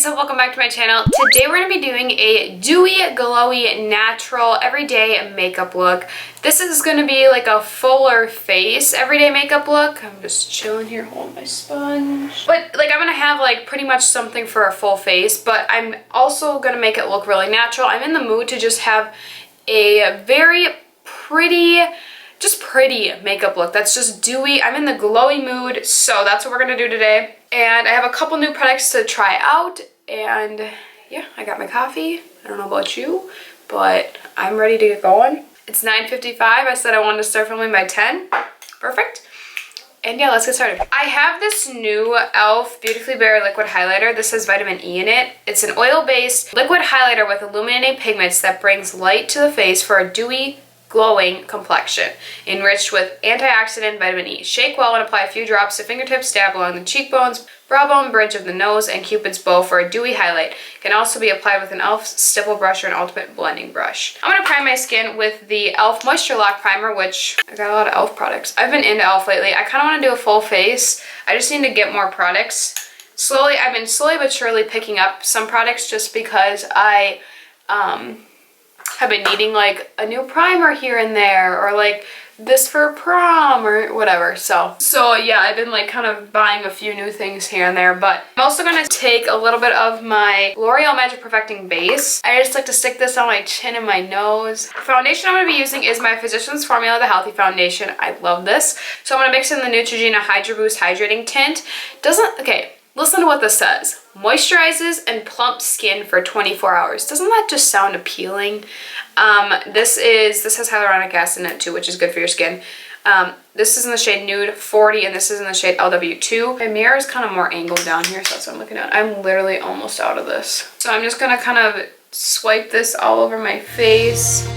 guys, welcome back to my channel. Today we're going to be doing a dewy, glowy, natural, everyday makeup look. This is going to be like a fuller face everyday makeup look. I'm just chilling here holding my sponge. But like I'm going to have like pretty much something for a full face, but I'm also going to make it look really natural. I'm in the mood to just have a very pretty makeup look that's just dewy. I'm in the glowy mood, so that's what we're gonna do today. And I have a couple new products to try out, and yeah, I got my coffee. I don't know about you, but I'm ready to get going. It's 9:55. I said I wanted to start filming by 10. Perfect. And yeah, let's get started. I have this new e.l.f. Beautifully Bare Liquid Highlighter. This has vitamin E in it. It's an oil-based liquid highlighter with illuminating pigments that brings light to the face for a dewy, glowing complexion, enriched with antioxidant vitamin E. Shake well and apply a few drops to fingertips, dab along the cheekbones, brow bone, bridge of the nose, and cupid's bow for a dewy highlight. Can also be applied with an e.l.f. stipple brush or an ultimate blending brush. I'm going to prime my skin with the e.l.f. Moisture Lock Primer, which I got a lot of e.l.f. products. I've been into e.l.f. lately. I kind of want to do a full face. I just need to get more products. I've been slowly but surely picking up some products just because I have been needing like a new primer here and there, or like this for prom or whatever. So yeah, I've been like kind of buying a few new things here and there, but I'm also going to take a little bit of my L'Oreal Magic Perfecting Base. I just like to stick this on my chin and my nose. The foundation I'm going to be using is my Physicians Formula, the Healthy Foundation. I love this. So I'm going to mix in the Neutrogena Hydro Boost Hydrating Tint. Listen to what this says. Moisturizes and plumps skin for 24 hours. Doesn't that just sound appealing? This has hyaluronic acid in it too, which is good for your skin. This is in the shade Nude 40, and this is in the shade LW2. My mirror is kind of more angled down here, so that's what I'm looking at. I'm literally almost out of this. So I'm just gonna kind of swipe this all over my face.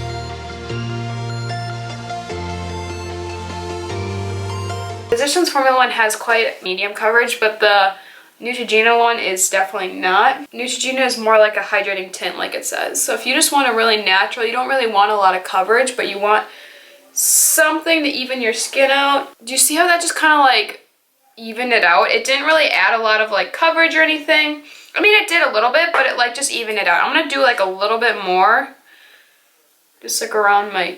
Physicians Formula one has quite medium coverage, but the Neutrogena one is definitely not. Neutrogena is more like a hydrating tint, like it says. So if you just want a really natural, you don't really want a lot of coverage, but you want something to even your skin out. Do you see how that just kind of like evened it out? It didn't really add a lot of like coverage or anything. I mean, it did a little bit, but it like just evened it out. I'm gonna do like a little bit more, just like around my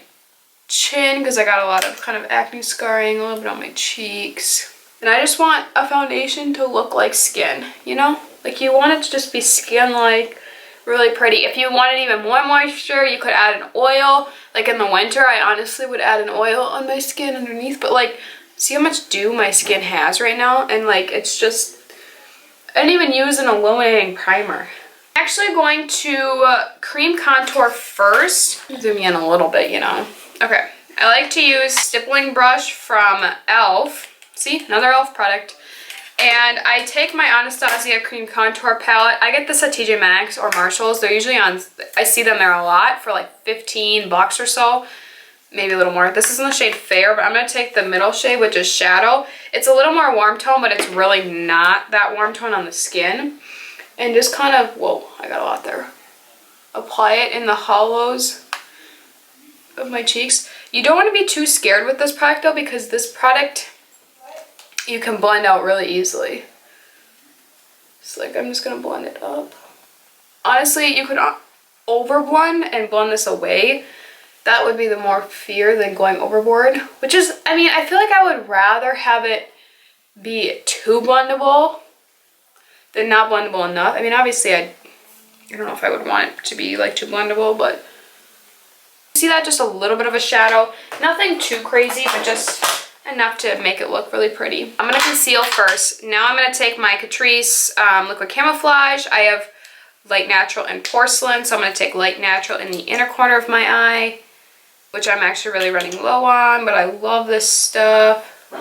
chin, because I got a lot of kind of acne scarring, a little bit on my cheeks. And I just want a foundation to look like skin, you know? Like you want it to just be skin-like, really pretty. If you wanted even more moisture, you could add an oil. Like in the winter, I honestly would add an oil on my skin underneath. But like, see how much dew my skin has right now? And like, it's just, I didn't even use an illuminating primer. I'm actually going to cream contour first. Zoom in a little bit, you know? Okay, I like to use stippling brush from e.l.f. See, another e.l.f. product. And I take my Anastasia Cream Contour palette. I get this at TJ Maxx or Marshall's. They're usually on, I see them there a lot for like $15 or so. Maybe a little more. This is in the shade Fair, but I'm going to take the middle shade, which is Shadow. It's a little more warm tone, but it's really not that warm tone on the skin. And just kind of, whoa, I got a lot there. Apply it in the hollows of my cheeks. You don't want to be too scared with this product though, because this product, you can blend out really easily. It's like, I'm just gonna blend it up. Honestly, you could over blend and blend this away. That would be the more fear than going overboard, which is, I mean, I feel like I would rather have it be too blendable than not blendable enough. I mean, obviously I don't know if I would want it to be like too blendable, but see that, just a little bit of a shadow. Nothing too crazy, but just enough to make it look really pretty. I'm gonna conceal first. Now I'm gonna take my Catrice Liquid Camouflage. I have Light Natural and Porcelain, so I'm gonna take Light Natural in the inner corner of my eye, which I'm actually really running low on, but I love this stuff.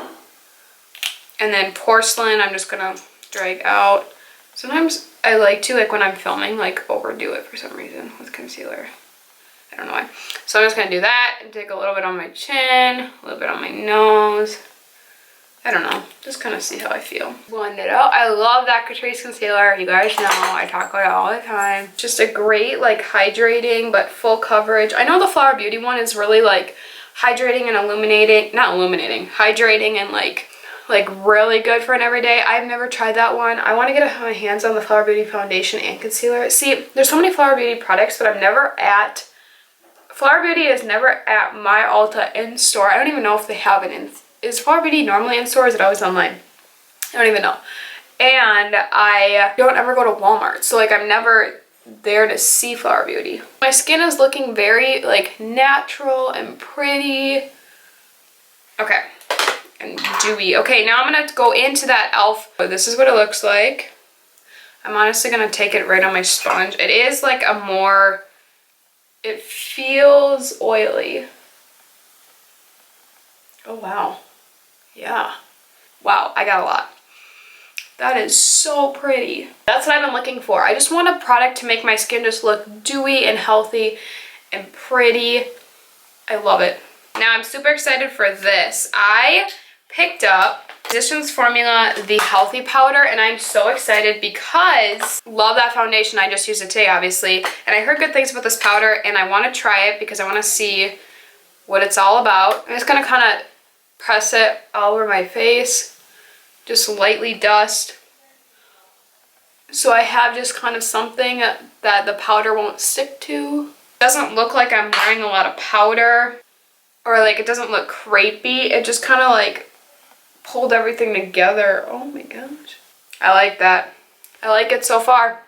And then Porcelain, I'm just gonna drag out. Sometimes I like to, like when I'm filming, like overdo it for some reason with concealer. I don't know why. So I'm just going to do that and take a little bit on my chin, a little bit on my nose. I don't know. Just kind of see how I feel. Blend it out. I love that Catrice concealer. You guys know I talk about it all the time. Just a great like hydrating but full coverage. I know the Flower Beauty one is really like hydrating and illuminating. Not illuminating. Hydrating and like like really good for an everyday. I've never tried that one. I want to get my hands on the Flower Beauty foundation and concealer. See, there's so many Flower Beauty products, but I'm never at, Flower Beauty is never at my Ulta in store. I don't even know if they have it in, is Flower Beauty normally in store or is it always online? I don't even know. And I don't ever go to Walmart, so like I'm never there to see Flower Beauty. My skin is looking very like natural and pretty. Okay, and dewy. Okay, now I'm gonna go into that e.l.f. This is what it looks like. I'm honestly gonna take it right on my sponge. It is like a more, it feels oily. Oh wow, yeah. Wow, I got a lot. That is so pretty. That's what I've been looking for. I just want a product to make my skin just look dewy and healthy and pretty. I love it. Now I'm super excited for this. I picked up Physicians Formula the Healthy Powder, and I'm so excited because love that foundation. I just used it today, obviously, and I heard good things about this powder, and I want to try it because I want to see what it's all about. I'm just going to kind of press it all over my face. Just lightly dust, so I have just kind of something that the powder won't stick to. It doesn't look like I'm wearing a lot of powder, or like it doesn't look crepey. It just kind of like pulled everything together. Oh my gosh, I like that. I like it so far.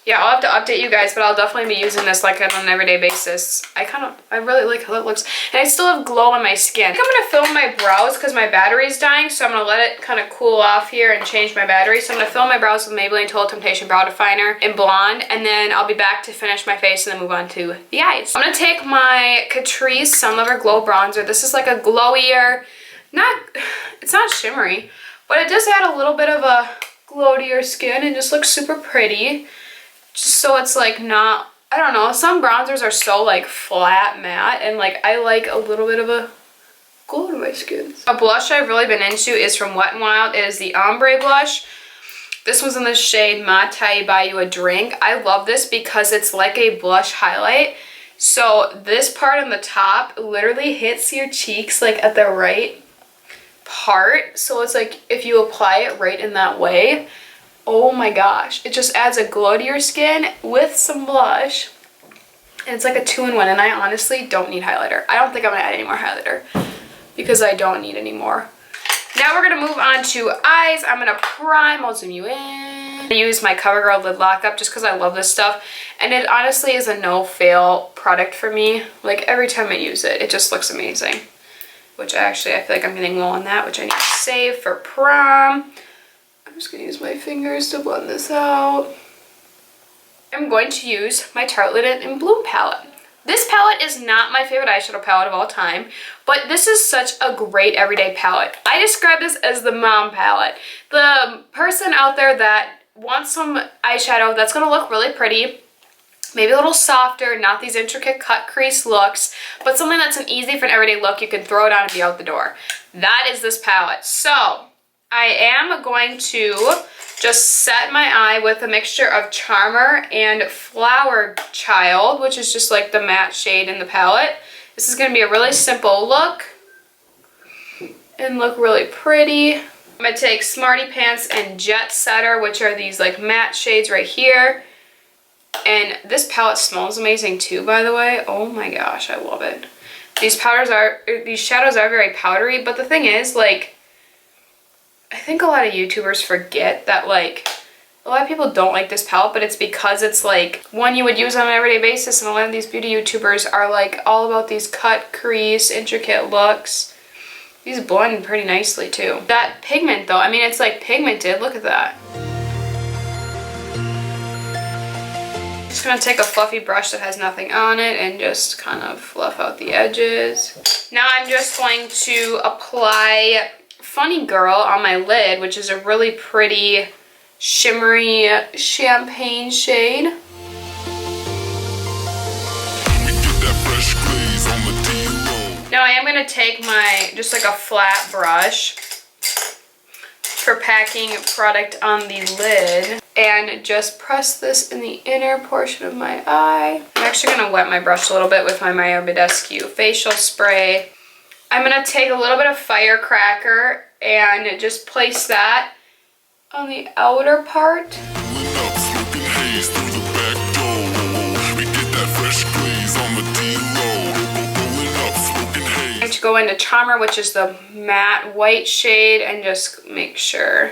Yeah, I'll have to update you guys, but I'll definitely be using this like on an everyday basis. I really like how it looks. And I still have glow on my skin. I think I'm going to film my brows because my battery is dying, so I'm going to let it kind of cool off here and change my battery. So I'm going to film my brows with Maybelline Total Temptation Brow Definer in blonde, and then I'll be back to finish my face and then move on to the eyes. I'm going to take my Catrice Sun Lover Glow Bronzer. This is like a glowier, it's not shimmery, but it does add a little bit of a glow to your skin and just looks super pretty. Just so it's like not, I don't know, some bronzers are so like flat matte, and like I like a little bit of a glow to my skin. A blush I've really been into is from Wet n Wild. It is the Ombre Blush. This one's in the shade Matai Buy You a Drink. I love this because it's like a blush highlight. So this part on the top literally hits your cheeks like at the right part. So it's like if you apply it right in that way, oh my gosh, it just adds a glow to your skin with some blush. And it's like a 2-in-1, and I honestly don't need highlighter. I don't think I'm gonna add any more highlighter because I don't need any more. Now we're gonna move on to eyes. I'm gonna prime. I'll zoom you in. I use my Covergirl Lid Lockup just because I love this stuff, and it honestly is a no-fail product for me. Like every time I use it, it just looks amazing. Which actually, I feel like I'm getting low on that, which I need to save for prom. I'm just going to use my fingers to blend this out. I'm going to use my Tartelette in Bloom palette. This palette is not my favorite eyeshadow palette of all time, but this is such a great everyday palette. I describe this as the mom palette. The person out there that wants some eyeshadow that's going to look really pretty, maybe a little softer, not these intricate cut crease looks, but something that's an easy for an everyday look. You can throw it on and be out the door. That is this palette. So I am going to just set my eye with a mixture of Charmer and Flower Child, which is just like the matte shade in the palette. This is going to be a really simple look and look really pretty. I'm going to take Smarty Pants and Jet Setter, which are these like matte shades right here. And this palette smells amazing too, by the way. Oh my gosh, I love it. These shadows are very powdery, but the thing is, like, I think a lot of YouTubers forget that, like, a lot of people don't like this palette, but it's because it's like one you would use on an everyday basis, and a lot of these beauty YouTubers are like all about these cut crease, intricate looks. These blend pretty nicely too. That pigment though, I mean, it's like pigmented, look at that. Just gonna take a fluffy brush that has nothing on it and just kind of fluff out the edges. Now I'm just going to apply Funny Girl on my lid, which is a really pretty shimmery champagne shade. Now I am going to take my, just like a flat brush for packing product on the lid, and just press this in the inner portion of my eye. I'm actually going to wet my brush a little bit with my Badescu facial spray. I'm going to take a little bit of Firecracker and just place that on the outer part. I'm going to go into Charmer, which is the matte white shade, and just make sure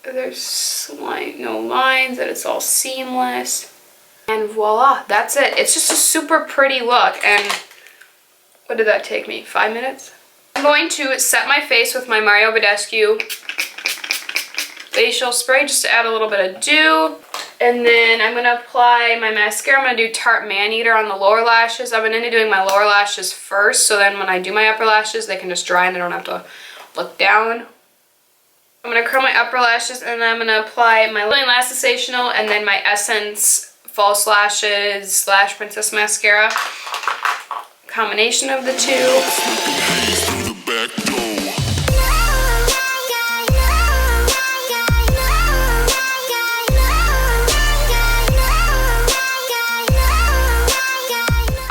there's no lines, that it's all seamless. And voila, that's it. It's just a super pretty look. And what did that take me? 5 minutes? I'm going to set my face with my Mario Badescu facial spray just to add a little bit of dew. And then I'm going to apply my mascara. I'm going to do Tarte Maneater on the lower lashes. I've been into doing my lower lashes first, so then when I do my upper lashes, they can just dry and I don't have to look down. I'm going to curl my upper lashes, and then I'm going to apply my Maybelline Sensational and then my Essence False Lashes Lash Princess Mascara. Combination of the two.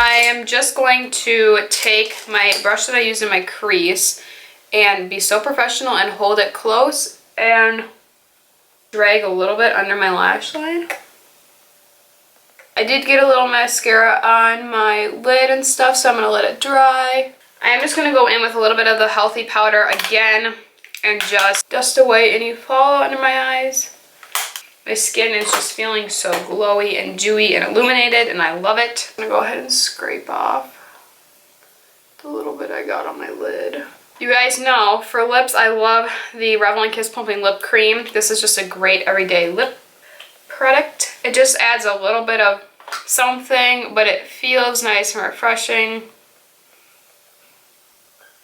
I am just going to take my brush that I use in my crease and be so professional and hold it close and drag a little bit under my lash line. I did get a little mascara on my lid and stuff, so I'm going to let it dry. I am just going to go in with a little bit of the Healthy Powder again and just dust away any fallout under my eyes. My skin is just feeling so glowy and dewy and illuminated, and I love it. I'm going to go ahead and scrape off the little bit I got on my lid. You guys know, for lips, I love the Revlon Kiss Plumping Lip Cream. This is just a great everyday lip product. It just adds a little bit of something, but it feels nice and refreshing.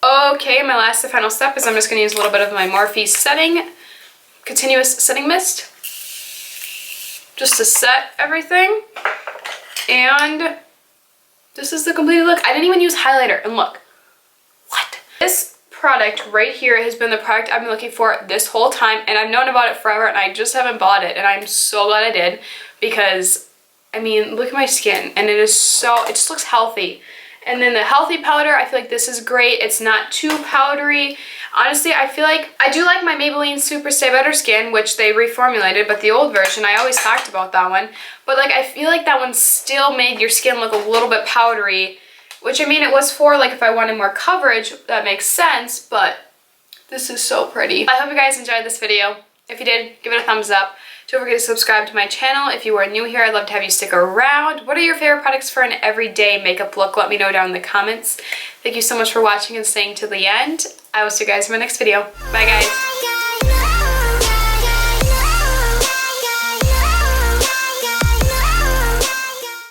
Okay, my last and final step is I'm just going to use a little bit of my Morphe Continuous Setting Mist just to set everything. And this is the completed look. I didn't even use highlighter, and look. What? This product right here has been the product I've been looking for this whole time, and I've known about it forever, and I just haven't bought it, and I'm so glad I did, because I mean, look at my skin, and it just looks healthy. And then the Healthy Powder, I feel like this is great. It's not too powdery. Honestly, I feel like I do like my Maybelline Super Stay Better Skin, which they reformulated, but the old version, I always talked about that one. But like, I feel like that one still made your skin look a little bit powdery, which I mean, it was for like if I wanted more coverage, that makes sense, but this is so pretty. I hope you guys enjoyed this video. If you did, give it a thumbs up. Don't forget to subscribe to my channel. If you are new here, I'd love to have you stick around. What are your favorite products for an everyday makeup look? Let me know down in the comments. Thank you so much for watching and staying till the end. I will see you guys in my next video. Bye guys.